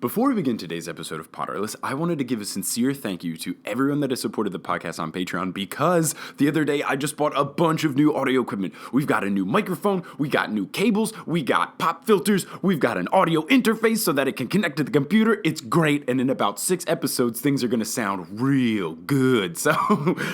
Before we begin today's episode of Potterless, I wanted to give a sincere thank you to everyone that has supported the podcast on Patreon because the other day I just bought a bunch of new audio equipment. We've got a new microphone, we got new cables, we got pop filters, we've got an audio interface so that it can connect to the computer. It's great, and in about 6 episodes, things are going to sound real good. So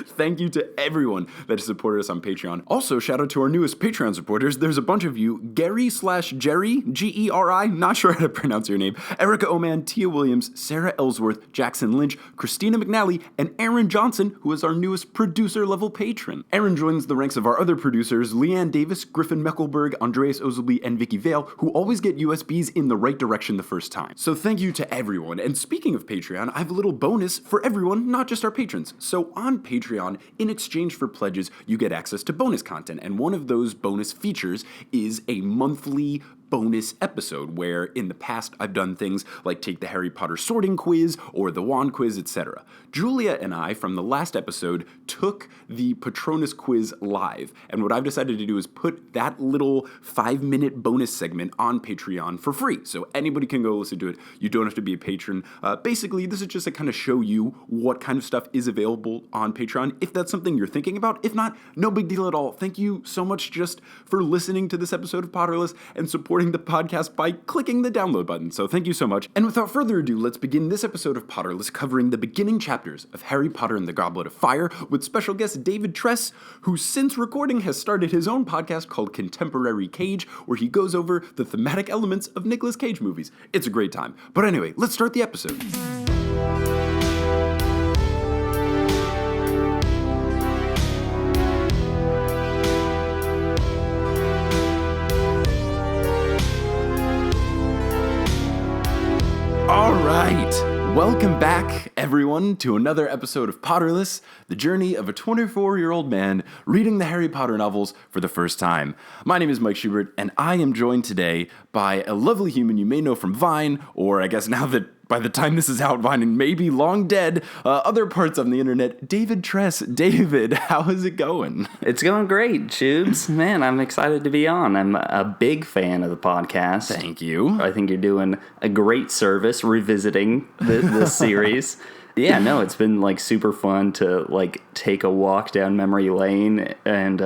thank you to everyone that has supported us on Patreon. Also, shout out to our newest Patreon supporters. There's a bunch of you, Gary/Jerry, Geri, not sure how to pronounce your name, Erica Oman, Tia Williams, Sarah Ellsworth, Jackson Lynch, Christina McNally, and Aaron Johnson, who is our newest producer-level patron. Aaron joins the ranks of our other producers, Leanne Davis, Griffin Meckelberg, Andreas Ozelby, and Vicky Vale, who always get USBs in the right direction the first time. So thank you to everyone. And speaking of Patreon, I have a little bonus for everyone, not just our patrons. So on Patreon, in exchange for pledges, you get access to bonus content, and one of those bonus features is a monthly bonus episode where in the past I've done things like take the Harry Potter sorting quiz or the wand quiz, etc. Julia and I, from the last episode, took the Patronus quiz live, and what I've decided to do is put that little 5-minute bonus segment on Patreon for free, so anybody can go listen to it. You don't have to be a patron. Basically, this is just to kind of show you what kind of stuff is available on Patreon, if that's something you're thinking about. If not, no big deal at all. Thank you so much just for listening to this episode of Potterless and supporting the podcast by clicking the download button. So thank you so much. And without further ado, let's begin this episode of Potterless covering the beginning chapters of Harry Potter and the Goblet of Fire with special guest David Tress, who since recording has started his own podcast called Contemporary Cage, where he goes over the thematic elements of Nicolas Cage movies. It's a great time. But anyway, let's start the episode. All right, welcome back, everyone, to another episode of Potterless, the journey of a 24-year-old man reading the Harry Potter novels for the first time. My name is Mike Schubert, and I am joined today by a lovely human you may know from Vine, or I guess now that by the time this is out, Vine may be long dead, other parts on the internet, David Tress. David, how is it going? It's going great, Shubes. Man, I'm excited to be on. I'm a big fan of the podcast. Thank you. I think you're doing a great service revisiting this series. Yeah, no, it's been like super fun to like take a walk down memory lane and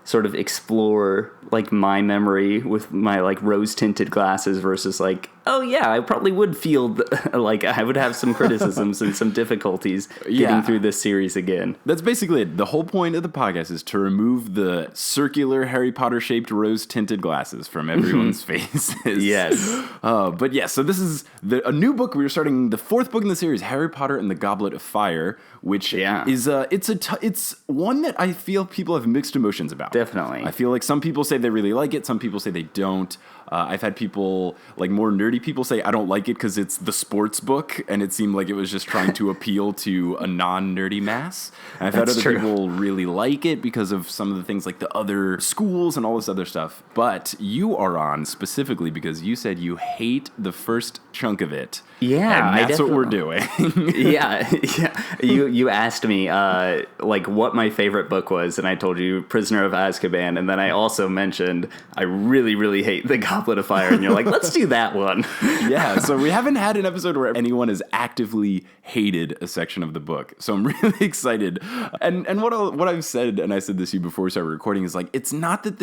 sort of explore like my memory with my like rose tinted glasses versus like, oh yeah, I probably would feel like I would have some criticisms and some difficulties getting through this series again. That's basically it. The whole point of the podcast is to remove the circular Harry Potter shaped rose tinted glasses from everyone's faces. Yes. But yeah, so this is a new book. We're starting the 4th book in the series, Harry Potter and the Goblet of Fire, which is it's one that I feel people have mixed emotions about. Definitely. I feel like some people say they really like it, some people say they don't. I've had people, like more nerdy people, say I don't like it because it's the sports book, and it seemed like it was just trying to appeal to a non-nerdy mass. And I've had other people really like it because of some of the things like the other schools and all this other stuff. But you are on specifically because you said you hate the first chunk of it. Yeah, and that's what we're doing. yeah. You asked me like what my favorite book was, and I told you Prisoner of Azkaban, and then I also mentioned I really, really hate the Goblet of Fire, and you're like, let's do that one. Yeah, so we haven't had an episode where anyone has actively hated a section of the book, so I'm really excited. And what I've said, and I said this to you before we started recording, is like, it's not that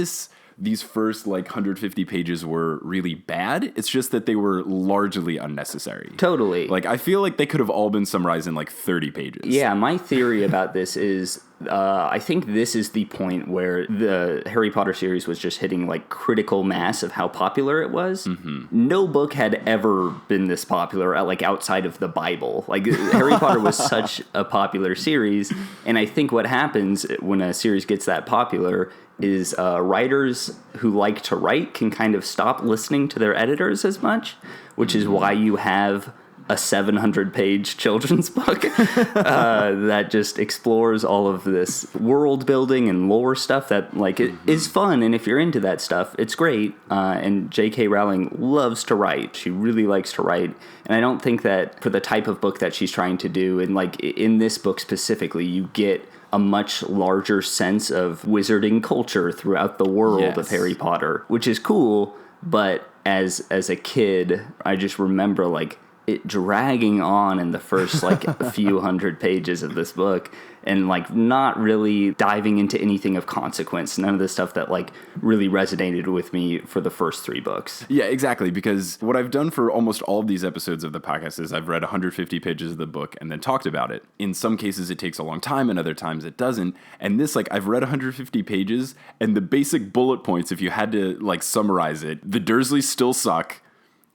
these first like 150 pages were really bad. It's just that they were largely unnecessary. Totally. Like, I feel like they could have all been summarized in like 30 pages. Yeah, my theory about this is I think this is the point where the Harry Potter series was just hitting like critical mass of how popular it was. Mm-hmm. No book had ever been this popular, like outside of the Bible. Like Harry Potter was such a popular series, and I think what happens when a series gets that popular is writers who like to write can kind of stop listening to their editors as much, which is why you have a 700-page children's book that just explores all of this world building and lore stuff that like it is fun, and if you're into that stuff, it's great. And J.K. Rowling loves to write. She really likes to write, and I don't think that for the type of book that she's trying to do, and like in this book specifically, you get a much larger sense of wizarding culture throughout the world of Harry Potter, which is cool. But as a kid, I just remember like it dragging on in the first like a few hundred pages of this book, and like not really diving into anything of consequence. None of the stuff that like really resonated with me for the first 3 books. Yeah, exactly. Because what I've done for almost all of these episodes of the podcast is I've read 150 pages of the book and then talked about it. In some cases, it takes a long time, and other times it doesn't. And this, like, I've read 150 pages, and the basic bullet points, if you had to like summarize it, the Dursleys still suck.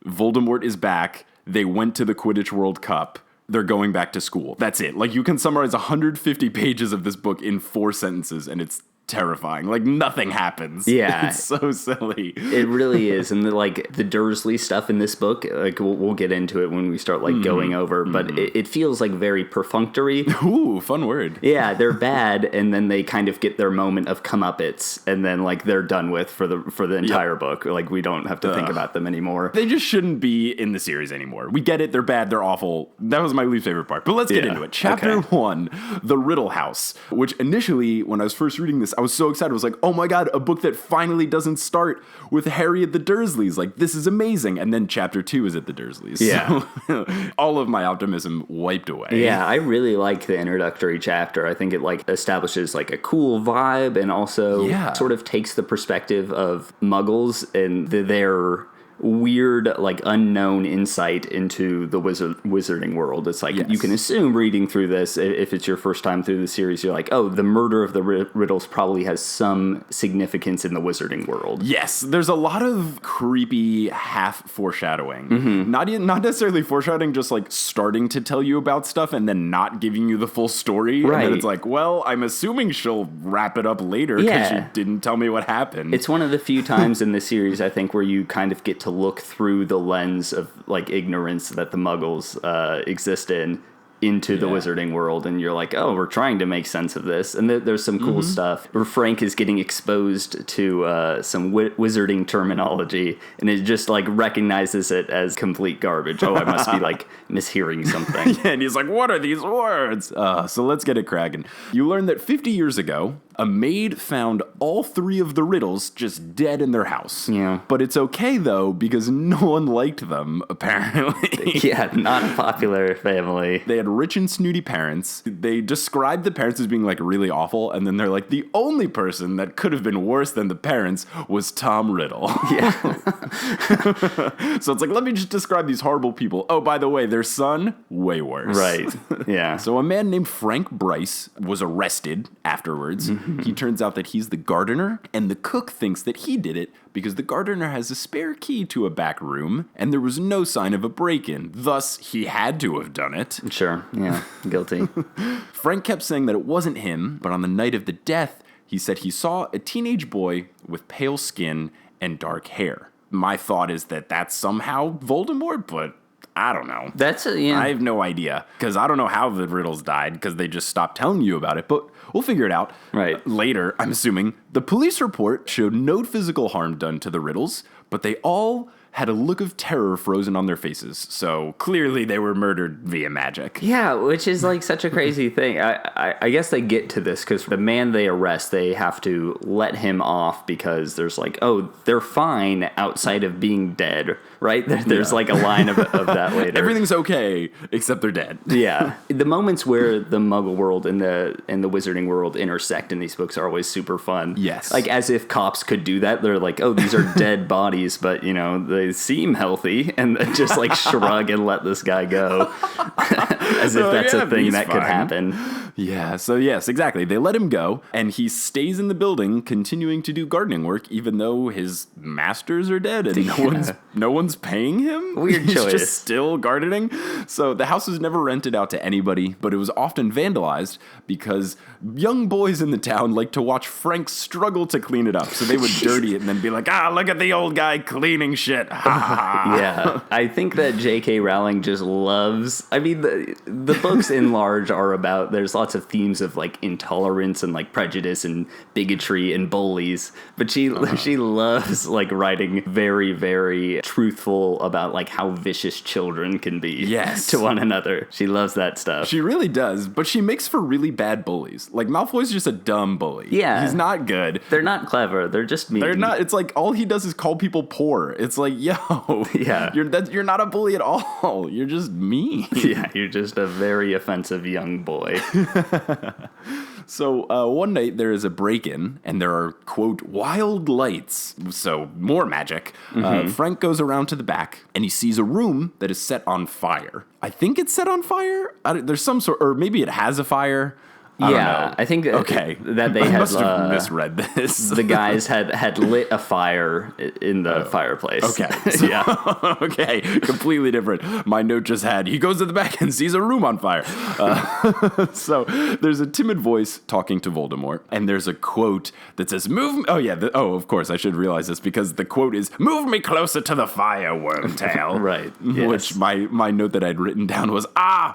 Voldemort is back. They went to the Quidditch World Cup. They're going back to school. That's it. Like, you can summarize 150 pages of this book in 4 sentences, and it's terrifying. Like, nothing happens. Yeah. It's so silly. It really is. And the Dursley stuff in this book, like we'll get into it when we start like going over, but it feels like very perfunctory. Ooh, fun word. Yeah, they're bad, and then they kind of get their moment of comeuppance, and then like they're done with for the entire book. Like, we don't have to think about them anymore. They just shouldn't be in the series anymore. We get it. They're bad. They're awful. That was my least favorite part. But let's get into it. Chapter 1, The Riddle House, which initially, when I was first reading this, I was so excited. I was like, oh my God, a book that finally doesn't start with Harry at the Dursleys. Like, this is amazing. And then chapter 2 is at the Dursleys. Yeah. So all of my optimism wiped away. Yeah, I really like the introductory chapter. I think it like establishes like a cool vibe, and also sort of takes the perspective of Muggles and their weird, like, unknown insight into the wizarding world. It's like, you can assume reading through this, if it's your first time through the series, you're like, oh, the murder of the Riddles probably has some significance in the wizarding world. Yes, there's a lot of creepy half foreshadowing. Not necessarily foreshadowing, just like starting to tell you about stuff and then not giving you the full story. Right. And then it's like, well, I'm assuming she'll wrap it up later because she didn't tell me what happened. It's one of the few times in the series, I think, where you kind of get to look through the lens of like ignorance that the Muggles exist in into the wizarding world, and you're like, oh, we're trying to make sense of this. And there's some cool stuff where Frank is getting exposed to some wizarding terminology, and it just like recognizes it as complete garbage. Oh, I must be like mishearing something. And he's like, what are these words? So let's get it cracking. You learn that 50 years ago, a maid found all 3 of the Riddles just dead in their house. Yeah. But it's okay, though, because no one liked them, apparently. Yeah, not a popular family. They had rich and snooty parents. They described the parents as being, like, really awful, and then they're like, the only person that could have been worse than the parents was Tom Riddle. Yeah. So it's like, let me just describe these horrible people. Oh, by the way, their son, way worse. Right. Yeah. So a man named Frank Bryce was arrested afterwards. He turns out that he's the gardener, and the cook thinks that he did it because the gardener has a spare key to a back room, and there was no sign of a break-in. Thus, he had to have done it. Sure, yeah, guilty. Frank kept saying that it wasn't him, but on the night of the death, he said he saw a teenage boy with pale skin and dark hair. My thought is that that's somehow Voldemort, but I don't know. I have no idea, because I don't know how the Riddles died, because they just stopped telling you about it, but we'll figure it out. Right. Later, I'm assuming. The police report showed no physical harm done to the Riddles, but they all had a look of terror frozen on their faces, so clearly they were murdered via magic. Yeah, which is like such a crazy thing. I guess they get to this because the man they arrest, they have to let him off because there's like, oh, they're fine outside of being dead, right? There's like a line of that later. Everything's okay, except they're dead. Yeah. The moments where the Muggle world and the wizarding world intersect in these books are always super fun. Yes. Like, as if cops could do that. They're like, oh, these are dead bodies, but, you know, they seem healthy, and just like shrug and let this guy go. As if that's a thing that could happen. Yeah, so yes, exactly. They let him go, and he stays in the building continuing to do gardening work, even though his masters are dead and no one's paying him. Weird He's choice. just still gardening. So the house was never rented out to anybody, but it was often vandalized because young boys in the town like to watch Frank struggle to clean it up. So they would dirty it and then be like, look at the old guy cleaning shit. Yeah, I think that J.K. Rowling just loves, I mean, the books in large are about, there's lots of themes of like intolerance and like prejudice and bigotry and bullies, but she loves like writing very, very truthful about like how vicious children can be to one another. She loves that stuff. She really does, but she makes for really bad bullies. Like, Malfoy's just a dumb bully. Yeah. He's not good. They're not clever. They're just mean. They're not. It's like, all he does is call people poor. It's like, yo, you're not a bully at all. You're just mean. Yeah, you're just a very offensive young boy. So one night there is a break-in, and there are, quote, wild lights, so more magic. Frank goes around to the back, and he sees a room that is set on fire. I think it's set on fire? There's some sort, or maybe it has a fire. I don't know. I think that they must have misread this. The guys had lit a fire in the fireplace. Okay. So, okay. Completely different. My note just had, he goes to the back and sees a room on fire. So there's a timid voice talking to Voldemort, and there's a quote that says, move... of course, I should realize this, because the quote is, move me closer to the fire, Wormtail. Right. Yes. Which my note that I'd written down was,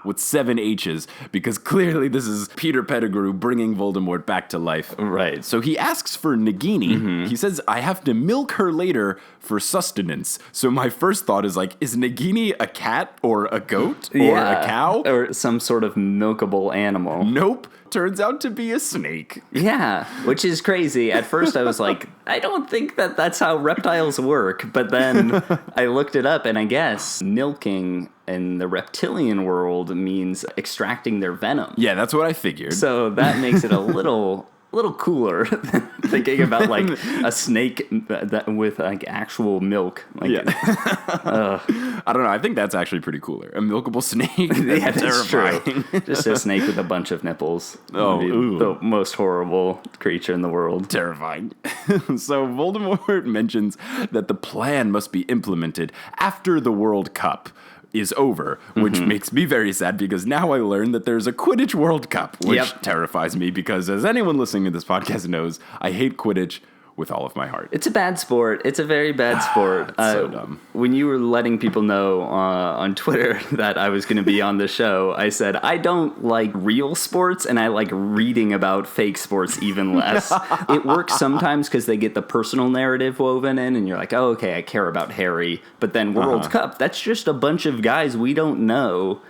with 7 H's, because clearly this is Peter Pettigrew bringing Voldemort back to life. Right. So he asks for Nagini. He says, I have to milk her later for sustenance. So my first thought is like, is Nagini a cat or a goat or a cow? Or some sort of milkable animal. Nope. Turns out to be a snake. Yeah, which is crazy. At first I was like, I don't think that's how reptiles work. But then I looked it up, and I guess milking in the reptilian world means extracting their venom. Yeah, that's what I figured. So that makes it a little cooler than thinking about like a snake with like actual milk. Like, I don't know. I think that's actually pretty cooler. A milkable snake. Yeah, that's true. Just a snake with a bunch of nipples. The most horrible creature in the world. Terrifying. So Voldemort mentions that the plan must be implemented after the World Cup is over, which makes me very sad, because now I learned that there's a Quidditch World Cup, which terrifies me, because as anyone listening to this podcast knows, I hate Quidditch with all of my heart. It's a bad sport. It's a very bad sport. It's so dumb. When you were letting people know on Twitter that I was going to be on the show, I said, I don't like real sports, and I like reading about fake sports even less. It works sometimes because they get the personal narrative woven in, and you're like, oh, okay, I care about Harry. But then World Cup, that's just a bunch of guys we don't know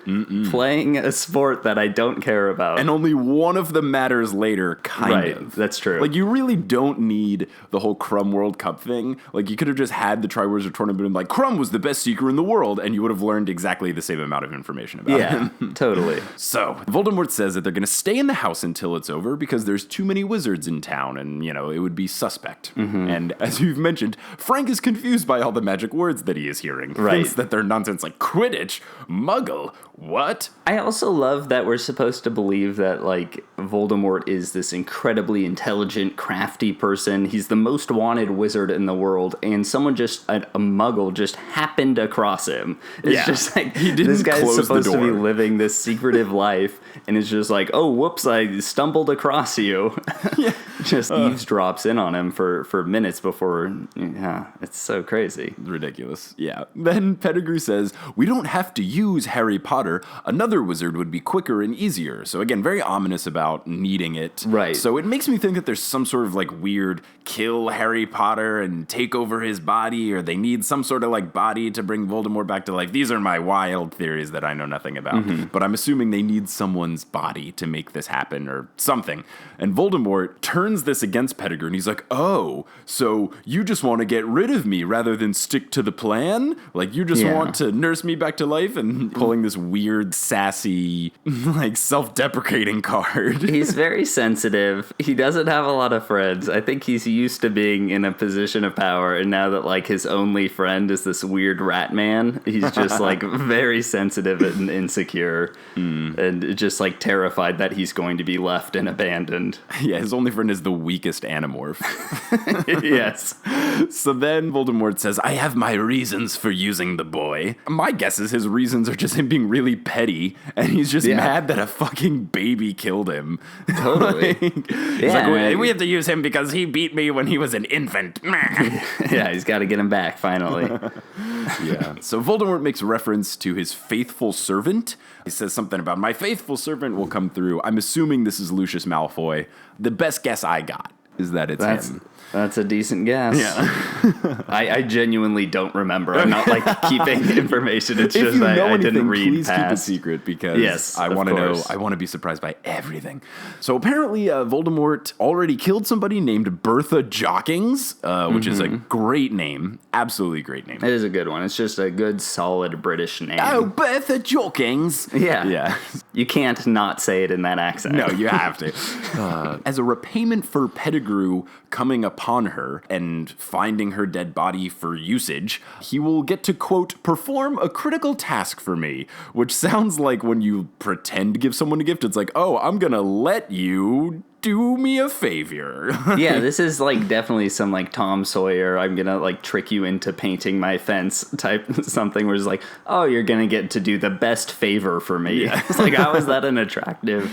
playing a sport that I don't care about. And only one of them matters later, kind of. That's true. Like, you really don't need the whole Crumb World Cup thing. Like, you could have just had the Triwizard Tournament and like, Crumb was the best seeker in the world, and you would have learned exactly the same amount of information about him. Yeah, totally. So, Voldemort says that they're going to stay in the house until it's over, because there's too many wizards in town, and, you know, it would be suspect. And as you've mentioned, Frank is confused by all the magic words that he is hearing. Thinks that they're nonsense, like Quidditch, Muggle, what? I also love that we're supposed to believe that, like, Voldemort is this incredibly intelligent, crafty person. He's the most wanted wizard in the world, and someone a muggle just happened across him. It's just like, this guy's supposed to be living this secretive life, and it's just like, oh, whoops, I stumbled across you. Just eavesdrops in on him for minutes before, it's so crazy. Ridiculous. Yeah. Then Pettigrew says, we don't have to use Harry Potter. Another wizard would be quicker and easier. So again, very ominous about needing it. Right. So it makes me think that there's some sort of like weird kill Harry Potter and take over his body, or they need some sort of like body to bring Voldemort back to life. These are my wild theories that I know nothing about. But I'm assuming they need someone's body to make this happen or something. And Voldemort turns this against Pettigrew, and he's like, oh, so you just want to get rid of me rather than stick to the plan? Like, you just want to nurse me back to life? And pulling this weird, sassy, like, self-deprecating card. He's very sensitive. He doesn't have a lot of friends. I think he's used to being in a position of power, and now that, like, his only friend is this weird rat man, he's just, like, very sensitive and insecure, and just, like, terrified that he's going to be left and abandoned. Yeah, his only friend is the weakest Animorph. Yes. So then Voldemort says, I have my reasons for using the boy. My guess is his reasons are just him being really petty, and he's just mad that a fucking baby killed him. Totally. He's like, we have to use him because he beat me when he was an infant. Yeah, he's got to get him back, finally. Yeah. So Voldemort makes reference to his faithful servant. He says something about my faithful servant will come through. I'm assuming this is Lucius Malfoy. The best guess I got is that it's him. That's a decent guess. Yeah. I genuinely don't remember. I'm not like keeping information. It's just I didn't read please past. keep it secret because I want to know. I want to be surprised by everything. So apparently Voldemort already killed somebody named Bertha Jockings, which is a great name. Absolutely great name. It is a good one. It's just a good, solid British name. Oh, Bertha Jockings. Yeah. Yeah. You can't not say it in that accent. No, you have to. As a repayment for Pettigrew coming upon her and finding her dead body for usage, he will get to, quote, perform a critical task for me, which sounds like when you pretend to give someone a gift, it's like, oh, I'm gonna let you do me a favor. Yeah, this is like definitely some like Tom Sawyer, I'm gonna like trick you into painting my fence type something where it's like, oh, you're gonna get to do the best favor for me. Yeah. It's like, how is that an attractive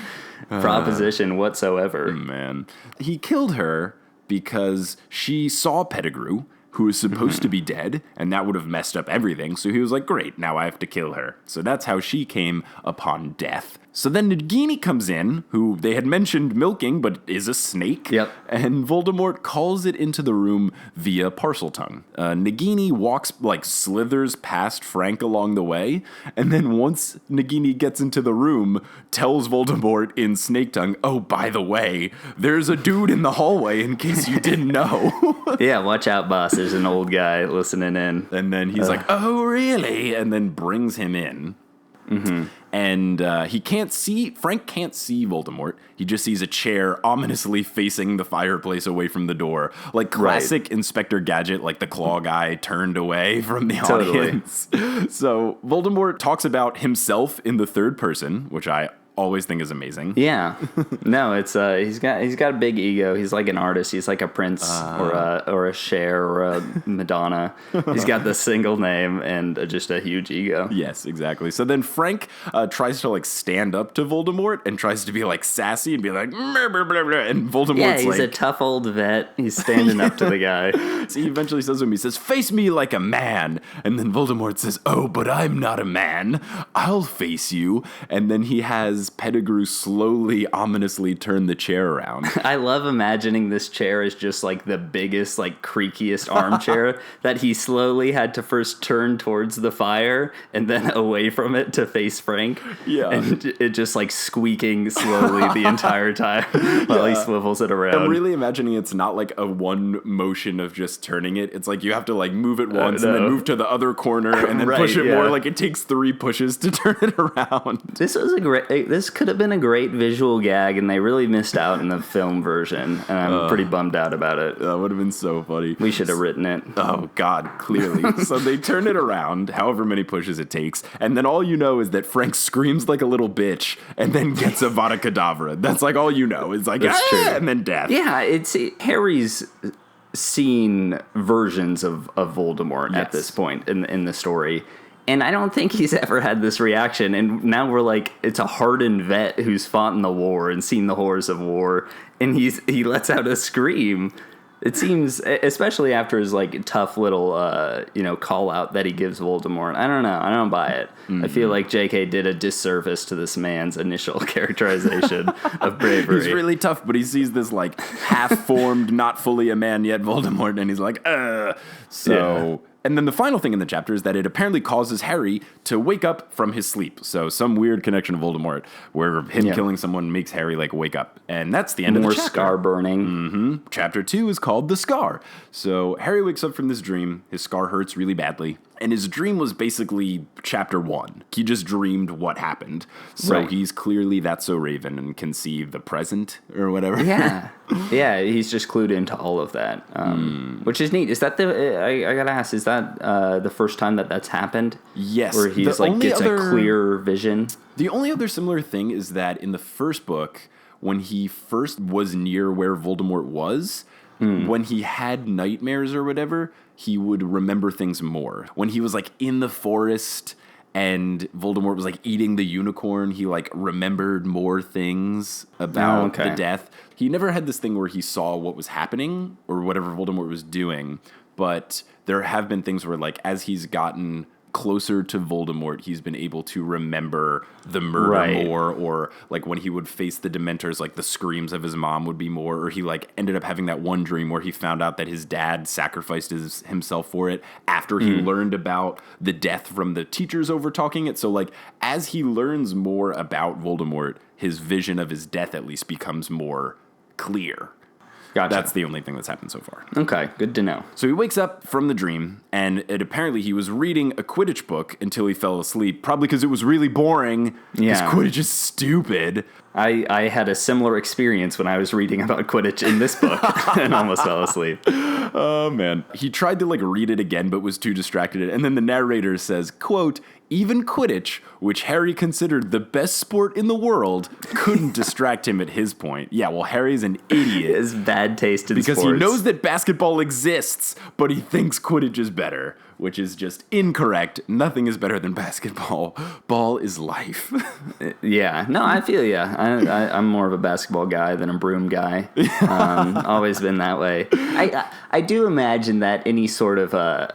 proposition whatsoever? Man. He killed her because she saw Pettigrew, who was supposed to be dead, and that would have messed up everything. So he was like, great, now I have to kill her. So that's how she came upon death. So then Nagini comes in, who they had mentioned milking, but is a snake. Yep. And Voldemort calls it into the room via Parseltongue. Nagini walks, like, slithers past Frank along the way, and then once Nagini gets into the room, tells Voldemort in Snake Tongue, oh, by the way, there's a dude in the hallway in case you didn't know. Yeah, watch out, boss. There's an old guy listening in. And then he's like, oh, really? And then brings him in. Mm-hmm. And Frank can't see Voldemort. He just sees a chair ominously facing the fireplace away from the door. Like classic Inspector Gadget, like the claw guy turned away from the audience. So Voldemort talks about himself in the third person, which I always think is amazing. Yeah. No, it's he's got a big ego. He's like an artist. He's like a Prince or a Cher or a Madonna. He's got the single name and just a huge ego. Yes, exactly. So then Frank tries to like stand up to Voldemort and tries to be like sassy and be like, blah, blah, blah, blah. And Voldemort's he's a tough old vet. He's standing up to the guy. So he eventually says to him, he says, face me like a man. And then Voldemort says, oh, but I'm not a man. I'll face you. And then he has Pettigrew slowly, ominously turn the chair around. I love imagining this chair as just like the biggest, like creakiest armchair that he slowly had to first turn towards the fire and then away from it to face Frank. Yeah. And it just like squeaking slowly the entire time while he swivels it around. I'm really imagining it's not like a one motion of just turning it. It's like you have to like move it once and then move to the other corner and then push it more. Like it takes 3 pushes to turn it around. This could have been a great visual gag, and they really missed out in the film version, and I'm pretty bummed out about it. That would have been so funny. We should have written it. Oh, God, clearly. So they turn it around, however many pushes it takes, and then all you know is that Frank screams like a little bitch and then gets a Vada Kedavra. That's like all you know. It's like, and then death. Yeah, it's Harry's seen versions of Voldemort at this point in the story. And I don't think he's ever had this reaction. And now we're like, it's a hardened vet who's fought in the war and seen the horrors of war. And he lets out a scream. It seems, especially after his like tough little, call out that he gives Voldemort. I don't know. I don't buy it. Mm-hmm. I feel like J.K. did a disservice to this man's initial characterization of bravery. He's really tough, but he sees this like half-formed, not fully a man yet Voldemort, and he's like, So... Yeah. And then the final thing in the chapter is that it apparently causes Harry to wake up from his sleep. So some weird connection to Voldemort where him killing someone makes Harry like wake up. And that's the end of the chapter. More scar burning. Mm-hmm. Chapter 2 is called The Scar. So Harry wakes up from this dream. His scar hurts really badly. And his dream was basically chapter 1. He just dreamed what happened. So he's clearly That's So Raven and can see the present or whatever. Yeah. Yeah, he's just clued into all of that, which is neat. Is that I gotta ask, is that the first time that's happened? Yes. Where he's gets a clear vision? The only other similar thing is that in the first book, when he first was near where Voldemort was, when he had nightmares or whatever, he would remember things more. When he was like in the forest and Voldemort was like eating the unicorn, he like remembered more things about the death. He never had this thing where he saw what was happening or whatever Voldemort was doing, but there have been things where, like, as he's gotten closer to Voldemort, he's been able to remember the murder more, or like when he would face the Dementors, like the screams of his mom would be more, or he like ended up having that one dream where he found out that his dad sacrificed himself for it after he learned about the death from the teachers over talking it. So like as he learns more about Voldemort, his vision of his death at least becomes more clear. Gotcha. That's the only thing that's happened so far. Okay, good to know. So he wakes up from the dream, and apparently he was reading a Quidditch book until he fell asleep, probably because it was really boring, because Quidditch is stupid. I had a similar experience when I was reading about Quidditch in this book and almost fell asleep. Oh, man. He tried to, like, read it again, but was too distracted. And then the narrator says, quote, "Even Quidditch, which Harry considered the best sport in the world, couldn't distract him at his point." Yeah, well, Harry's an idiot. His bad taste in because sports. He knows that basketball exists, but he thinks Quidditch is better, which is just incorrect. Nothing is better than basketball. Ball is life. Yeah, no, I feel ya. I'm more of a basketball guy than a broom guy. Always been that way. I do imagine that any sort of a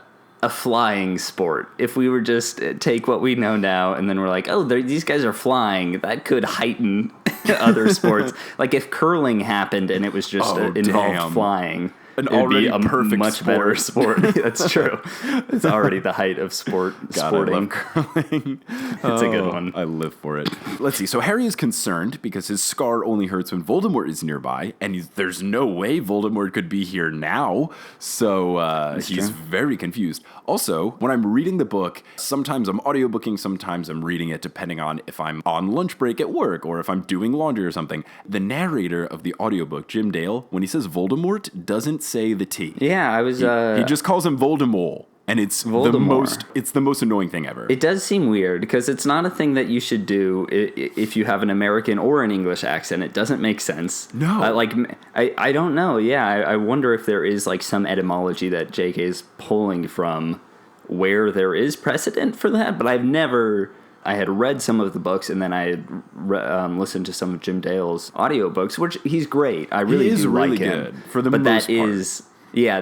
flying sport, if we were just take what we know now and then we're like, oh, these guys are flying, that could heighten other sports. Like if curling happened and it was just involved flying. It'd already be a perfect much sport. Better sport. That's true. It's already the height of sporting. I love curling. It's a good one. I live for it. Let's see. So Harry is concerned because his scar only hurts when Voldemort is nearby, and there's no way Voldemort could be here now. So he's very confused. Also, when I'm reading the book, sometimes I'm audiobooking, sometimes I'm reading it, depending on if I'm on lunch break at work or if I'm doing laundry or something. The narrator of the audiobook, Jim Dale, when he says Voldemort, doesn't say the T. Yeah, I was. He just calls him Voldemort, and it's the most annoying thing ever. It does seem weird because it's not a thing that you should do if you have an American or an English accent. It doesn't make sense. No, I don't know. Yeah, I wonder if there is like some etymology that J.K. is pulling from where there is precedent for that, but I've never. I had read some of the books, and then I had listened to some of Jim Dale's audiobooks, which he's great. I really do like him. Good for the most part. Yeah,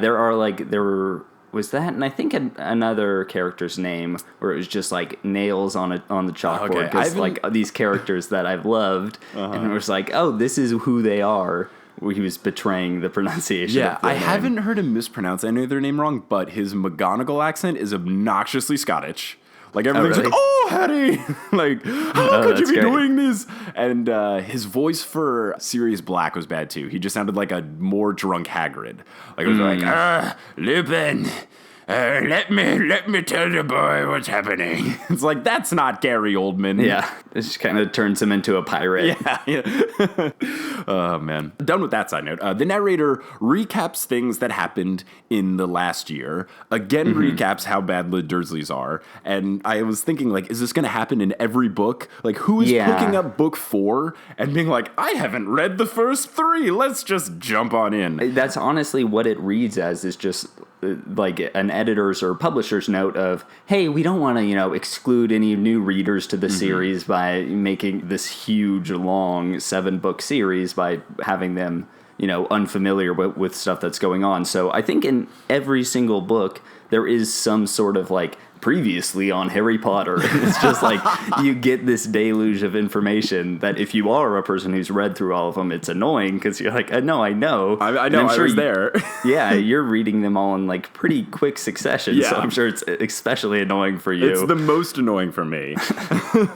was that, and I think another character's name where it was just like nails on the chalkboard, because like these characters that I've loved, and it was like, oh, this is who they are. Where he was betraying the pronunciation. Yeah, I haven't heard him mispronounce any of their name wrong, but his McGonagall accent is obnoxiously Scottish. Like everything's like, "Oh, Harry!" Like, how could you be doing this? And his voice for Sirius Black was bad too. He just sounded like a more drunk Hagrid. Like it was like, Lupin, let me tell the boy what's happening. It's like, that's not Gary Oldman. Yeah, it just kind of turns him into a pirate. Yeah. Oh, man. Done with that side note. The narrator recaps things that happened in the last year. Again, recaps how bad the Dursleys are. And I was thinking, like, is this going to happen in every book? Like, who is picking up book 4 and being like, I haven't read the first 3. Let's just jump on in. That's honestly what it reads as, is just like an editor's or publisher's note of, hey, we don't want to, exclude any new readers to the series by making this huge, long 7-book series by having them, unfamiliar with stuff that's going on. So I think in every single book, there is some sort of like previously on Harry Potter. It's just like you get this deluge of information that if you are a person who's read through all of them, it's annoying because you're like, no, I know. I know, I was there. Yeah, you're reading them all in like pretty quick succession, yeah. So I'm sure it's especially annoying for you. It's the most annoying for me.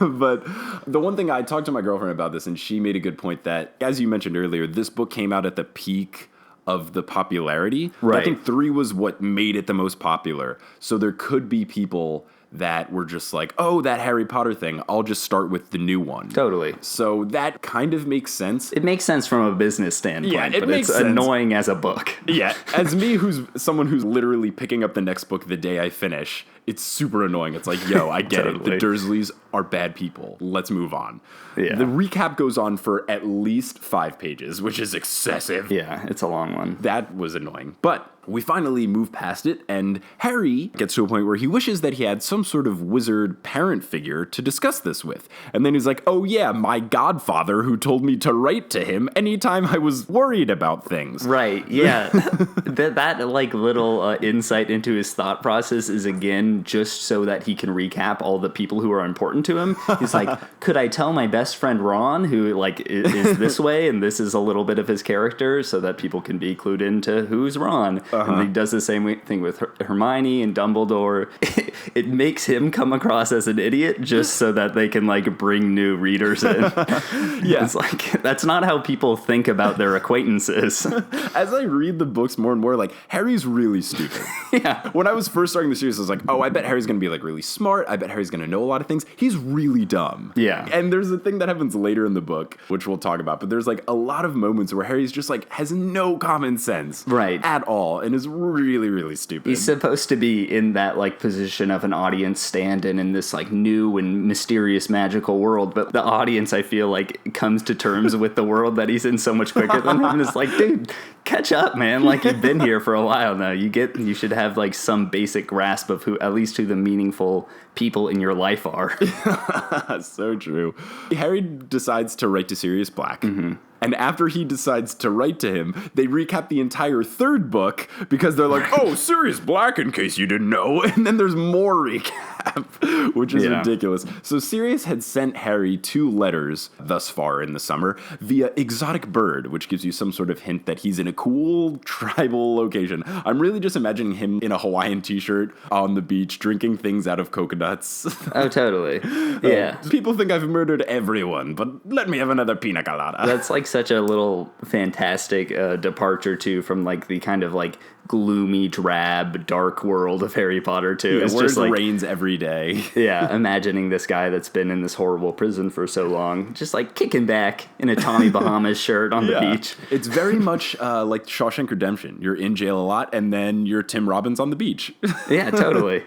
But the one thing, I talked to my girlfriend about this, and she made a good point that, as you mentioned earlier, this book came out at the peak of the popularity. Right. I think 3 was what made it the most popular. So there could be people that were just like, oh, that Harry Potter thing, I'll just start with the new one. Totally. So that kind of makes sense. It makes sense from a business standpoint, yeah, but it's annoying as a book. Yeah, as me, who's someone who's literally picking up the next book the day I finish, it's super annoying. It's like, yo, I get Totally. it. The Dursleys are bad people. Let's move on. Yeah. The recap goes on for at least 5 pages, which is excessive. Yeah, it's a long one. That was annoying. But we finally move past it, and Harry gets to a point where he wishes that he had some sort of wizard parent figure to discuss this with. And then he's like, oh yeah, my godfather who told me to write to him anytime I was worried about things. Right, yeah. that like little insight into his thought process is, again, just so that he can recap all the people who are important to him. He's like, could I tell my best friend Ron, who like is this way, and this is a little bit of his character, so that people can be clued into who's Ron. And he does the same thing with Hermione and Dumbledore. It makes him come across as an idiot just so that they can like bring new readers in. Yeah, it's like, that's not how people think about their acquaintances. As I read the books more and more, like, Harry's really stupid. Yeah. When I was first starting the series, I was like, oh, I bet Harry's going to be like really smart. I bet Harry's going to know a lot of things. He's really dumb. Yeah. And there's a thing that happens later in the book, which we'll talk about, but there's like a lot of moments where Harry's just like has no common sense. Right. At all. And is really, really stupid. He's supposed to be in that like position of an audience stand-in in this like new and mysterious magical world, but the audience, I feel like, comes to terms with the world that he's in so much quicker than him. And it's like, dude, catch up, man. Like, you've been here for a while now. You should have like some basic grasp of at least who the meaningful people in your life are. So true. Harry decides to write to Sirius Black. Mm-hmm. And after he decides to write to him, they recap the entire 3rd book because they're like, oh, Sirius Black, in case you didn't know. And then there's more recap, which is ridiculous. So Sirius had sent Harry 2 letters thus far in the summer via Exotic Bird, which gives you some sort of hint that he's in a cool tribal location. I'm really just imagining him in a Hawaiian t-shirt on the beach, drinking things out of coconuts. Oh, totally. Yeah. People think I've murdered everyone, but let me have another pina colada. That's like such a little fantastic departure too from like the kind of like gloomy, drab, dark world of Harry Potter too. Yeah, it's where just it like rains every day. Yeah, imagining this guy that's been in this horrible prison for so long, just like kicking back in a Tommy Bahamas shirt on the beach. It's very much like Shawshank Redemption. You're in jail a lot, and then you're Tim Robbins on the beach. Yeah, totally.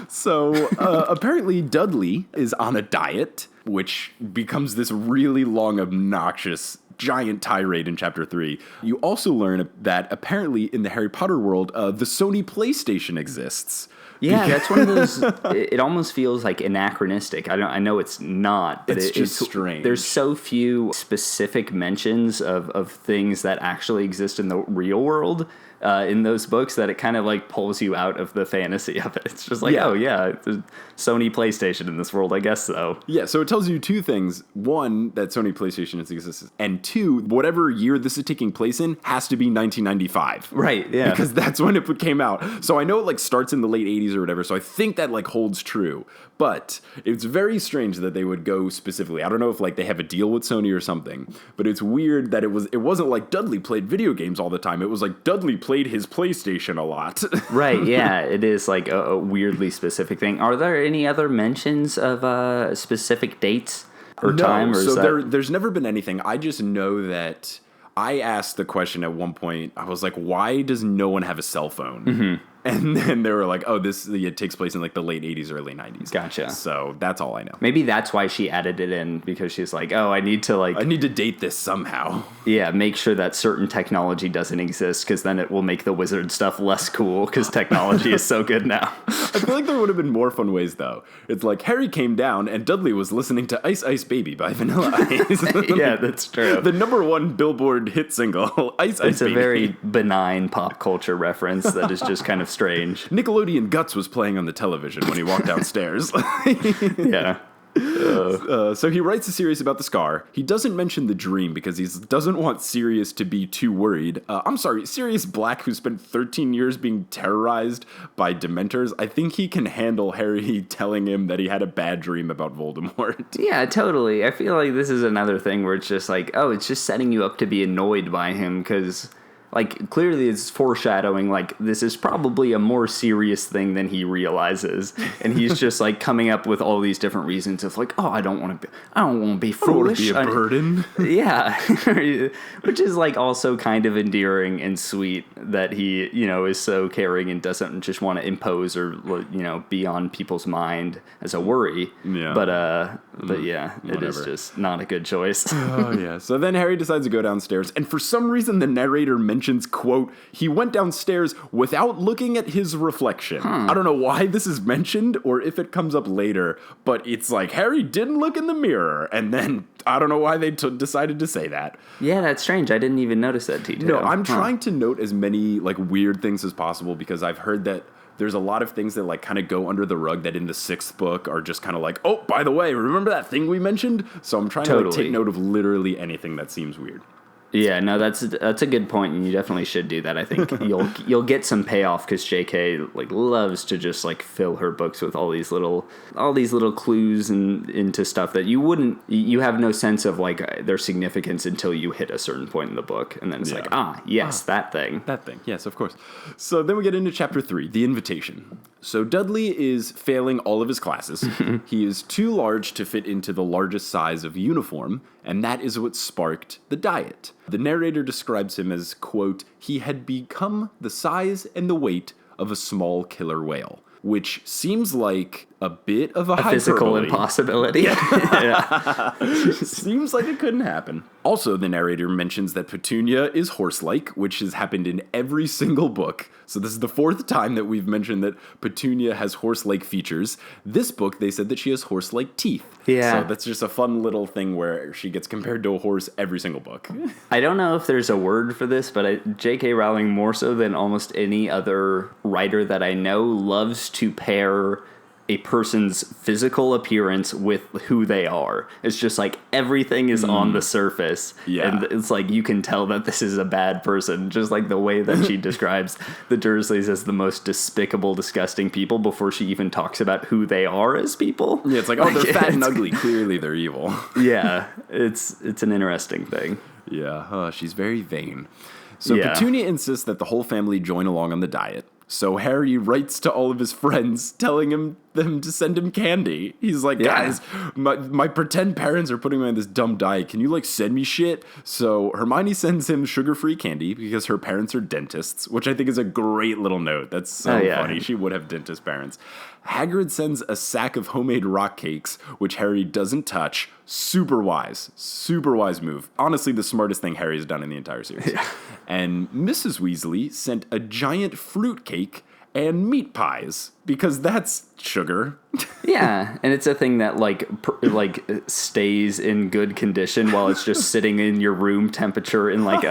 So apparently Dudley is on a diet, which becomes this really long, obnoxious, giant tirade in chapter 3. You also learn that apparently in the Harry Potter world, the Sony PlayStation exists. Yeah, that's one of those. It almost feels like anachronistic. I know it's not, but it's just strange. There's so few specific mentions of things that actually exist in the real world in those books that it kind of like pulls you out of the fantasy of it. It's just like, oh yeah, there's Sony PlayStation in this world, I guess so. Yeah, so it tells you 2 things. 1, that Sony PlayStation exists, and 2, whatever year this is taking place in has to be 1995. Right, yeah. Because that's when it came out. So I know it like starts in the late 80s or whatever, so I think that like holds true. But it's very strange that they would go specifically. I don't know if like they have a deal with Sony or something, but it's weird that it wasn't like Dudley played video games all the time. It was like Dudley played his PlayStation a lot. Right, yeah, it is like a weirdly specific thing. Are there any other mentions of specific dates or time? Or so there's never been anything. I just know that I asked the question at one point. I was like, why does no one have a cell phone? Mm-hmm. And then they were like, oh, it takes place in like the late 80s, early 90s. Gotcha. So that's all I know. Maybe that's why she added it in, because she's like, oh, I need to date this somehow. Yeah, make sure that certain technology doesn't exist, because then it will make the wizard stuff less cool, because technology is so good now. I feel like there would have been more fun ways, though. It's like Harry came down and Dudley was listening to Ice Ice Baby by Vanilla Ice. Yeah, that's true. The #1 Billboard hit single, Ice Ice Baby. It's a very benign pop culture reference that is just kind of strange. Nickelodeon Guts was playing on the television when he walked downstairs. Yeah. So he writes to Sirius about the scar. He doesn't mention the dream because he doesn't want Sirius to be too worried. I'm sorry, Sirius Black, who spent 13 years being terrorized by Dementors, I think he can handle Harry telling him that he had a bad dream about Voldemort. Yeah, totally. I feel like this is another thing where it's just like, oh, it's just setting you up to be annoyed by him because Like, clearly it's foreshadowing, like, this is probably a more serious thing than he realizes. And he's just, like, coming up with all these different reasons of, like, oh, I don't want to be foolish. I don't want to be a burden. Yeah. Which is, like, also kind of endearing and sweet that he, you know, is so caring and doesn't just want to impose or, you know, be on people's mind as a worry. Yeah. But yeah, whatever. It is just not a good choice. Oh, yeah. So then Harry decides to go downstairs, and for some reason the narrator mentions, quote, he went downstairs without looking at his reflection. I don't know why this is mentioned or if it comes up later, but it's like Harry didn't look in the mirror, and then I don't know why they decided to say that. Yeah, that's strange. I didn't even notice that detail. No, I'm trying to note as many like weird things as possible because I've heard that there's a lot of things that like kind of go under the rug that in the 6th book are just kind of like, oh, by the way, remember that thing we mentioned? So I'm trying to like, take note of literally anything that seems weird. Yeah, no, that's a good point, and you definitely should do that. I think you'll get some payoff because J.K. like loves to just like fill her books with all these little clues and into stuff that you have no sense of like their significance until you hit a certain point in the book, and then it's like that thing. That thing, yes, of course. So then we get into chapter 3, the invitation. So Dudley is failing all of his classes. He is too large to fit into the largest size of uniform, and that is what sparked the diet. The narrator describes him as, quote, he had become the size and the weight of a small killer whale, which seems like a bit of a physical impossibility. Yeah. Seems like it couldn't happen. Also, the narrator mentions that Petunia is horse-like, which has happened in every single book. So this is the 4th time that we've mentioned that Petunia has horse-like features. This book, they said that she has horse-like teeth. Yeah. So that's just a fun little thing where she gets compared to a horse every single book. I don't know if there's a word for this, but J.K. Rowling, more so than almost any other writer that I know, loves to pair a person's physical appearance with who they are. It's just like everything is on the surface. Yeah. And it's like you can tell that this is a bad person. Just like the way that she describes the Dursleys as the most despicable, disgusting people before she even talks about who they are as people. Yeah, it's like, oh, they're fat and ugly. Clearly they're evil. Yeah, it's an interesting thing. Yeah, she's very vain. So Petunia insists that the whole family join along on the diet. So Harry writes to all of his friends telling them to send him candy. He's like, guys, my pretend parents are putting me on this dumb diet. Can you like send me shit? So Hermione sends him sugar-free candy because her parents are dentists, which I think is a great little note. That's so funny. She would have dentist parents. Hagrid sends a sack of homemade rock cakes, which Harry doesn't touch. Super wise move. Honestly, the smartest thing Harry has done in the entire series. Yeah. And Mrs. Weasley sent a giant fruit cake and meat pies because that's sugar. Yeah, and it's a thing that like stays in good condition while it's just sitting in your room temperature in like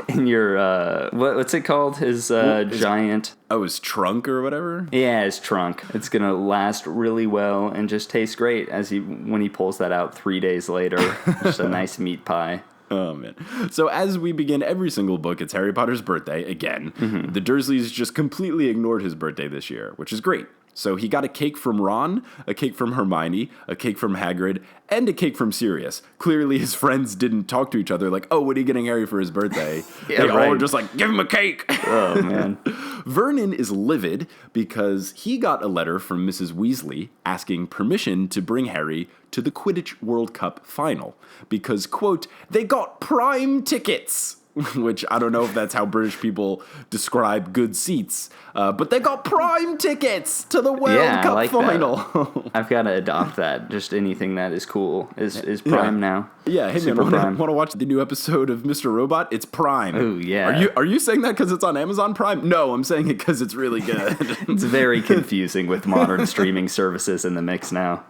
in your what's it called? His giant. Oh, his trunk or whatever. Yeah, his trunk. It's gonna last really well and just taste great when he pulls that out 3 days later. Just a nice meat pie. Oh, man. So as we begin every single book, it's Harry Potter's birthday again. Mm-hmm. The Dursleys just completely ignored his birthday this year, which is great. So he got a cake from Ron, a cake from Hermione, a cake from Hagrid, and a cake from Sirius. Clearly his friends didn't talk to each other like, oh, what are you getting Harry for his birthday? They all were just like, give him a cake. Oh, man. Vernon is livid because he got a letter from Mrs. Weasley asking permission to bring Harry to the Quidditch World Cup final because, quote, they got prime tickets. Which I don't know if that's how British people describe good seats, but they got prime tickets to the World Cup like final. I've got to adopt that. Just anything that is cool is prime now. Yeah, hey man, want to watch the new episode of Mr. Robot? It's prime. Oh yeah. Are you saying that because it's on Amazon Prime? No, I'm saying it because it's really good. It's very confusing with modern streaming services in the mix now.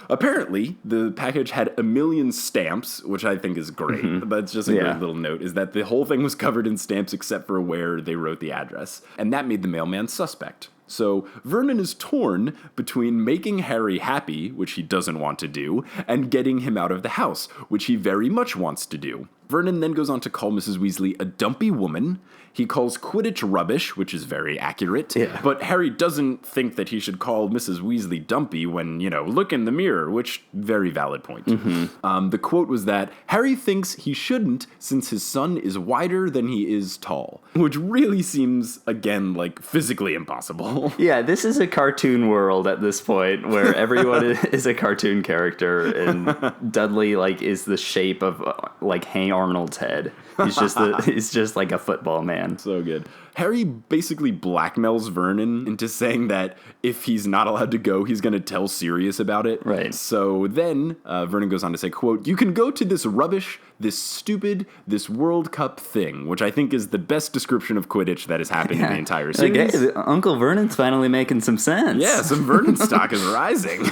Apparently, the package had 1 million stamps, which I think is great. Mm-hmm. That's just a great little note, is that the whole thing was covered in stamps except for where they wrote the address. And that made the mailman suspect. So Vernon is torn between making Harry happy, which he doesn't want to do, and getting him out of the house, which he very much wants to do. Vernon then goes on to call Mrs. Weasley a dumpy woman. He calls Quidditch rubbish, which is very accurate. Yeah. But Harry doesn't think that he should call Mrs. Weasley dumpy when, look in the mirror, which, very valid point. The quote was that Harry thinks he shouldn't since his son is wider than he is tall, which really seems, again, like physically impossible. Yeah, this is a cartoon world at this point where everyone is a cartoon character, and Dudley is the shape of Hey Arnold's head. He's just like a football man. So good. Harry basically blackmails Vernon into saying that if he's not allowed to go, he's going to tell Sirius about it. Right. So then Vernon goes on to say, quote, "You can go to this rubbish, this stupid, this World Cup thing," which I think is the best description of Quidditch that has happened in the entire series. Hey, Uncle Vernon's finally making some sense. Yeah, some Vernon stock is rising.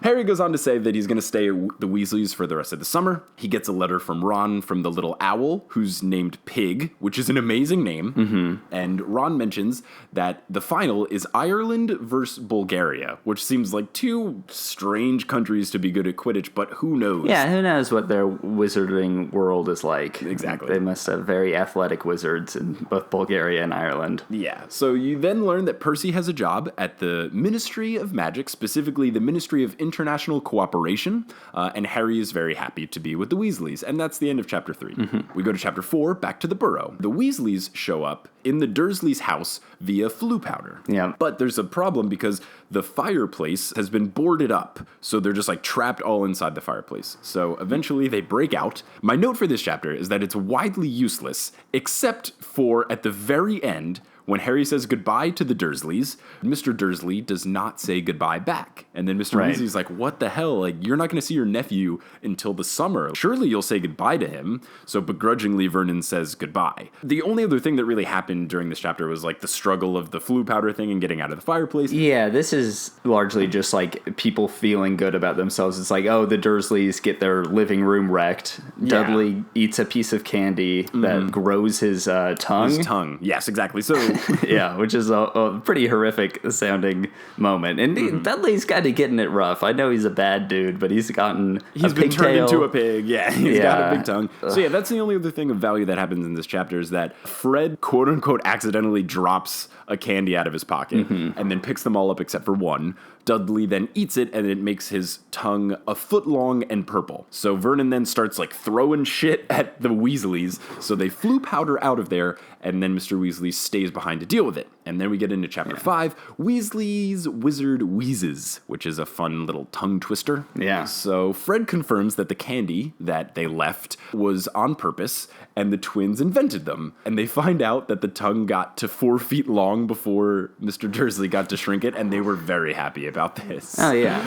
Harry goes on to say that he's going to stay at the Weasleys for the rest of the summer. He gets a letter from Ron from the little owl, who's named Pig, which is an amazing name. Mm-hmm. And Ron mentions that the final is Ireland versus Bulgaria, which seems like two strange countries to be good at Quidditch, but who knows? Yeah, who knows what their wizarding world is like. Exactly. They must have very athletic wizards in both Bulgaria and Ireland. Yeah, so you then learn that Percy has a job at the Ministry of Magic, specifically the Ministry of International Cooperation, and Harry is very happy to be with the Weasleys, and that's the end of Chapter 3. Mm-hmm. We go to Chapter 4, back to the Burrow. The Weasleys show up in the Dursleys' house via flu powder. Yeah. But there's a problem because the fireplace has been boarded up, so they're just trapped all inside the fireplace. So eventually they break out. My note for this chapter is that it's widely useless, except for at the very end, when Harry says goodbye to the Dursleys, Mr. Dursley does not say goodbye back. And then Mr. Weasley's like, what the hell? You're not going to see your nephew until the summer. Surely you'll say goodbye to him. So begrudgingly, Vernon says goodbye. The only other thing that really happened during this chapter was the struggle of the flu powder thing and getting out of the fireplace. Yeah, this is largely just people feeling good about themselves. It's the Dursleys get their living room wrecked. Yeah. Dudley eats a piece of candy that grows his tongue. His tongue. Yes, exactly. So yeah, which is a pretty horrific sounding moment. And Dudley's kind of getting it rough. I know he's a bad dude, but he's been turned into a pig. Yeah, he's got a big tongue. So yeah, that's the only other thing of value that happens in this chapter is that Fred, quote unquote, accidentally drops a candy out of his pocket and then picks them all up except for one. Dudley then eats it, and it makes his tongue a foot long and purple. So Vernon then starts throwing shit at the Weasleys, so they flew powder out of there, and then Mr. Weasley stays behind to deal with it. And then we get into Chapter 5, Weasley's Wizard Wheezes, which is a fun little tongue twister. Yeah. So Fred confirms that the candy that they left was on purpose, and the twins invented them. And they find out that the tongue got to 4 feet long before Mr. Dursley got to shrink it, and they were very happy about this. Oh, yeah.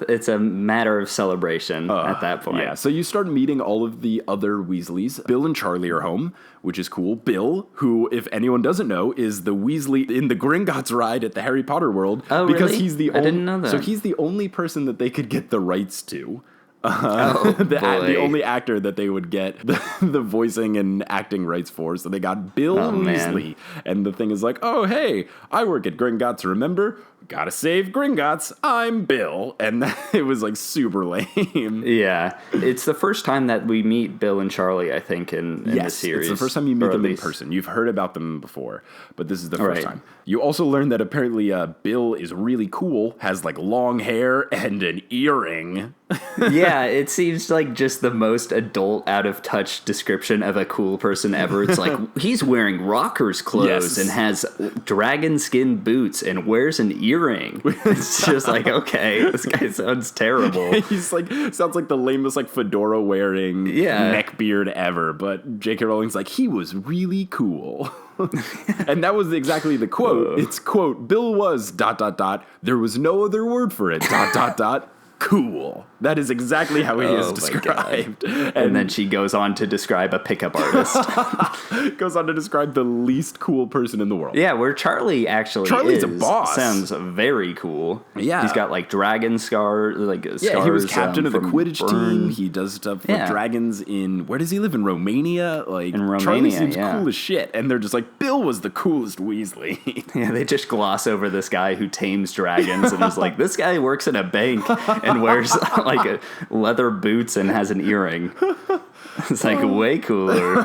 It's a matter of celebration at that point. Yeah, so you start meeting all of the other Weasleys. Bill and Charlie are home, which is cool. Bill, who, if anyone doesn't know, is the Weasley in the Gringotts ride at the Harry Potter world. Oh, because really? He's the I didn't know that. So he's the only person that they could get the rights to. The only actor that they would get the voicing and acting rights for. So they got Bill Weasley. And the thing is oh, hey, I work at Gringotts, remember? Gotta save Gringotts. I'm Bill. And it was super lame. Yeah. It's the first time that we meet Bill and Charlie, I think, in the series. It's the first time you meet them in person. You've heard about them before, but this is the first time. You also learn that apparently Bill is really cool, has long hair and an earring. Yeah, it seems like just the most adult, out of touch description of a cool person ever. It's he's wearing rockers clothes and has dragon skin boots and wears an earring. It's just okay, this guy sounds terrible. He's sounds like the lamest fedora wearing neck beard ever. But J.K. Rowling's he was really cool. And that was exactly the quote. It's quote, Bill was ... There was no other word for it ... Cool. That is exactly how he is described. And then she goes on to describe a pickup artist. Goes on to describe the least cool person in the world. Yeah, where Charlie's a boss. Sounds very cool. Yeah. He's got dragon scars. Yeah, he was captain of the Quidditch team. He does stuff with dragons in, where does he live? In Romania? In Romania, Charlie seems cool as shit. And they're just Bill was the coolest Weasley. Yeah, they just gloss over this guy who tames dragons and is this guy works in a bank. and wears like leather boots and has an earring. It's like way cooler.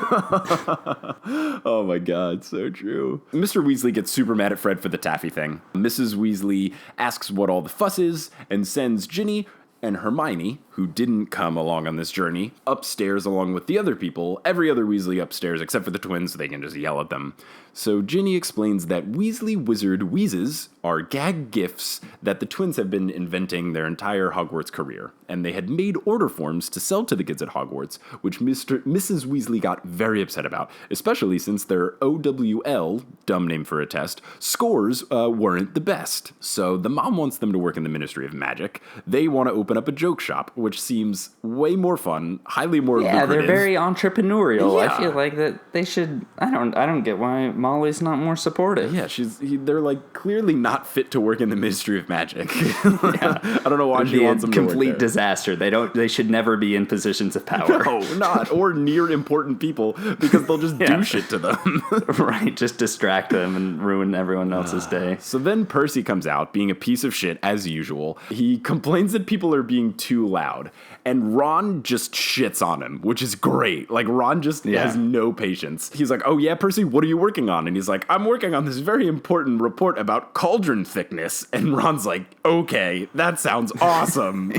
Oh my god, so true. Mr. Weasley gets super mad at Fred for the taffy thing. Mrs. Weasley asks what all the fuss is and sends Ginny and Hermione, who didn't come along on this journey, upstairs along with the other people, every other Weasley upstairs except for the twins, so they can just yell at them. So Ginny explains that Weasley Wizard Wheezes are gag gifts that the twins have been inventing their entire Hogwarts career, and they had made order forms to sell to the kids at Hogwarts, which Mrs. Weasley got very upset about, especially since their OWL, dumb name for a test, scores weren't the best. So the mom wants them to work in the Ministry of Magic. They want to open up a joke shop, which seems way more fun, highly more lucrative. They're very entrepreneurial. Yeah. I feel like that they should. I don't get why Molly's not more supportive. Yeah, they're like clearly not fit to work in the Ministry of Magic. I don't know why she wants them to work there. Complete disaster. They should never be in positions of power. No, not or near important people because they'll just do shit to them. Right, just distract them and ruin everyone else's day. So then Percy comes out being a piece of shit as usual. He complains that people are being too loud, and Ron just shits on him, which is great. Like Ron just has no patience. He's like, "Oh yeah, Percy, what are you working on?" And he's like, "I'm working on this very important report about cauldron thickness." And Ron's like, "Okay, that sounds awesome."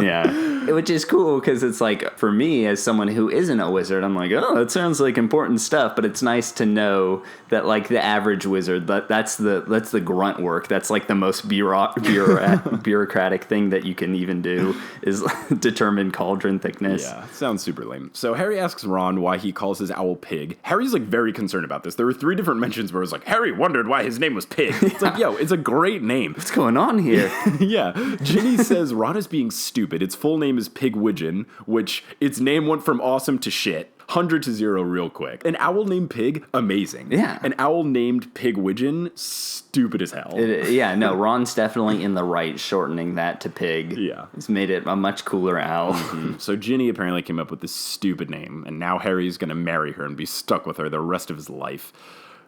Yeah, which is cool because it's like, for me as someone who isn't a wizard, I'm like, oh, that sounds like important stuff. But it's nice to know that like the average wizard, that's the grunt work. That's like the most bureaucratic thing that you can even do is determine cauldron thickness. Yeah, sounds super lame. So Harry asks Ron why he calls his owl Pig. Harry's like very concerned about this. There were 3 different mentions where it was like, Harry wondered why his name was Pig. It's like, yo, it's a great name. What's going on here? Yeah. Ginny says Ron is being stupid. Its full name is Pigwidgeon, which its name went from awesome to shit. 100 to 0 real quick. An owl named Pig, amazing. Yeah. An owl named Pigwidgeon, stupid as hell. Ron's definitely in the right shortening that to Pig. Yeah. He's made it a much cooler owl. Mm-hmm. So Ginny apparently came up with this stupid name, and now Harry's going to marry her and be stuck with her the rest of his life.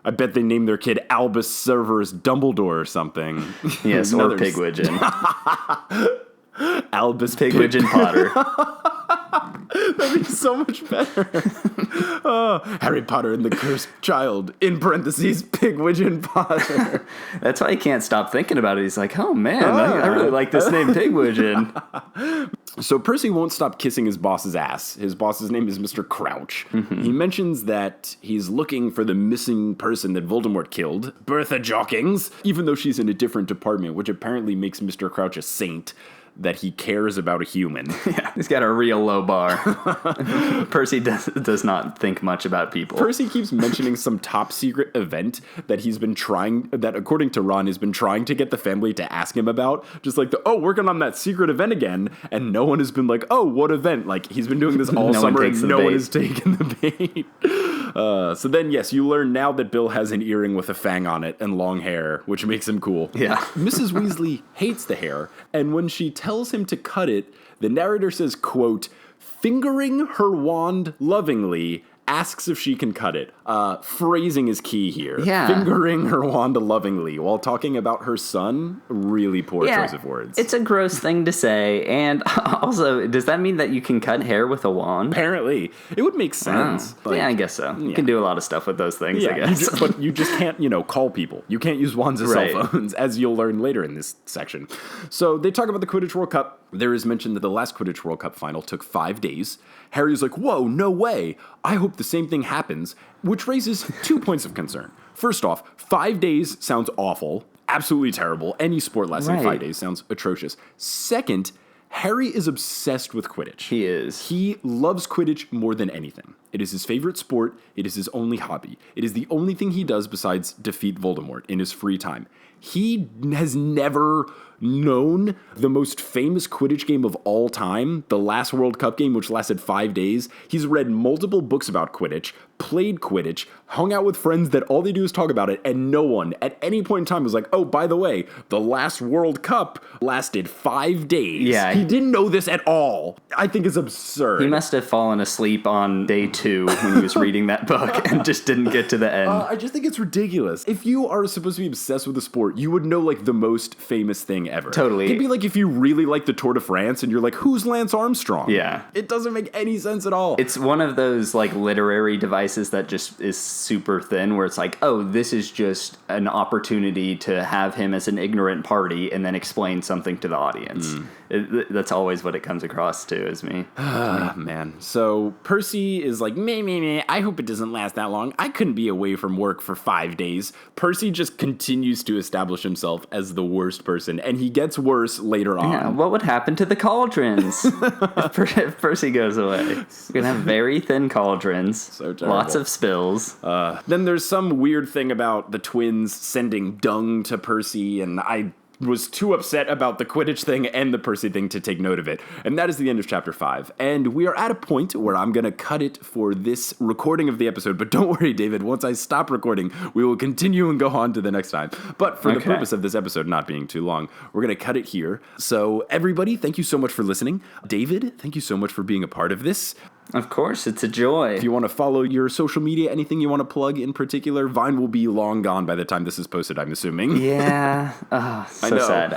I bet they named their kid Albus Severus Dumbledore or something. Yes, or Pigwidgeon. Albus Pigwidgeon Potter. That'd be so much better. Harry Potter and the Cursed Child, in parentheses, Pigwidgeon Potter. That's why he can't stop thinking about it. He's like, oh man, I really like this name Pigwidgeon. So Percy won't stop kissing his boss's ass. His boss's name is Mr. Crouch. Mm-hmm. He mentions that he's looking for the missing person that Voldemort killed, Bertha Jockings, even though she's in a different department, which apparently makes Mr. Crouch a saint. That he cares about a human. Yeah, he's got a real low bar. Percy does not think much about people. Percy keeps mentioning some top secret event that he's been trying, that according to Ron, has been trying to get the family to ask him about. Just like, working on that secret event again. And no one has been like, oh, what event? Like, he's been doing this all summer and no one has taken the bait. So then, yes, you learn now that Bill has an earring with a fang on it and long hair, which makes him cool. Yeah. Mrs. Weasley hates the hair, and when she tells him to cut it, the narrator says, quote, fingering her wand lovingly, asks if she can cut it. Phrasing is key here. Yeah. Fingering her wand lovingly while talking about her son. Really poor choice of words. It's a gross thing to say. And also, does that mean that you can cut hair with a wand? Apparently. It would make sense. Like, yeah, I guess so. You can do a lot of stuff with those things, I guess. But you just can't, call people. You can't use wands as cell phones, as you'll learn later in this section. So they talk about the Quidditch World Cup. There is mention that the last Quidditch World Cup final took 5 days. Harry's like, whoa, no way. I hope the same thing happens, which raises 2 points of concern. First off, 5 days sounds awful, absolutely terrible. Any sport lasting 5 days sounds atrocious. Second, Harry is obsessed with Quidditch. He is. He loves Quidditch more than anything. It is his favorite sport. It is his only hobby. It is the only thing he does besides defeat Voldemort in his free time. He has never known the most famous Quidditch game of all time, the last World Cup game, which lasted 5 days. He's read multiple books about Quidditch, played Quidditch, hung out with friends that all they do is talk about it, and no one at any point in time was like, oh, by the way, the last World Cup lasted 5 days. Yeah. He didn't know this at all. I think it's absurd. He must have fallen asleep on day 2 when he was reading that book and just didn't get to the end. I just think it's ridiculous. If you are supposed to be obsessed with a sport, sport, you would know like the most famous thing ever. Totally. It'd be like if you really like the Tour de France and you're like, who's Lance Armstrong? Yeah. It doesn't make any sense at all. It's one of those like literary devices that just is super thin, where it's like, oh, this is just an opportunity to have him as an ignorant party and then explain something to the audience. That's always what it comes across to as me. Man. So Percy is like, meh. I hope it doesn't last that long. I couldn't be away from work for 5 days. Percy just continues to establish himself as the worst person, and he gets worse later on. Yeah, what would happen to the cauldrons if Percy goes away? We're going to have very thin cauldrons. So terrible. Lots of spills. Then there's some weird thing about the twins sending dung to Percy, and I was too upset about the Quidditch thing and the Percy thing to take note of it. And that is the end of chapter 5. And we are at a point where I'm going to cut it for this recording of the episode. But don't worry, David, once I stop recording, we will continue and go on to the next time. But for the purpose of this episode not being too long, we're going to cut it here. So everybody, thank you so much for listening. David, thank you so much for being a part of this. Of course, it's a joy. If you want to follow your social media, anything you want to plug in particular, Vine will be long gone by the time this is posted, I'm assuming. Yeah. So sad.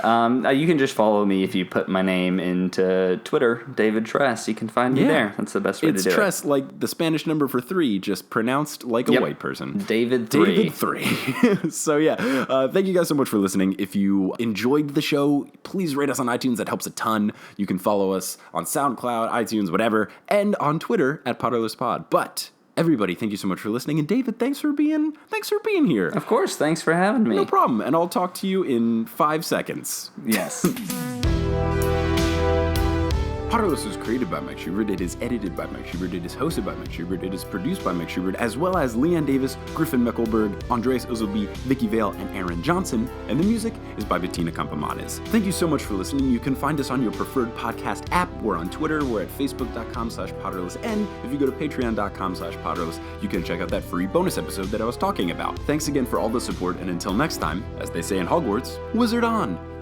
You can just follow me if you put my name into Twitter, David Tress. You can find me there. That's the best way to do it. It's Tress, like the Spanish number for 3, just pronounced like a white person. David 3. David 3. So yeah, thank you guys so much for listening. If you enjoyed the show, please rate us on iTunes. That helps a ton. You can follow us on SoundCloud, iTunes, whatever, and on Twitter at PotterlessPod. But everybody, thank you so much for listening, and David, thanks for being here. Of course, thanks for having me. No problem, and I'll talk to you in 5 seconds. Yes. Potterless was created by Mike Schubert. It is edited by Mike Schubert. It is hosted by Mike Schubert. It is produced by Mike Schubert, as well as Leanne Davis, Griffin Meckelberg, Andreas Uzelby, Vicky Vale, and Aaron Johnson. And the music is by Bettina Campomanes. Thank you so much for listening. You can find us on your preferred podcast app. We're on Twitter. We're at facebook.com/Potterless. And if you go to patreon.com/Potterless, you can check out that free bonus episode that I was talking about. Thanks again for all the support. And until next time, as they say in Hogwarts, Wizard on!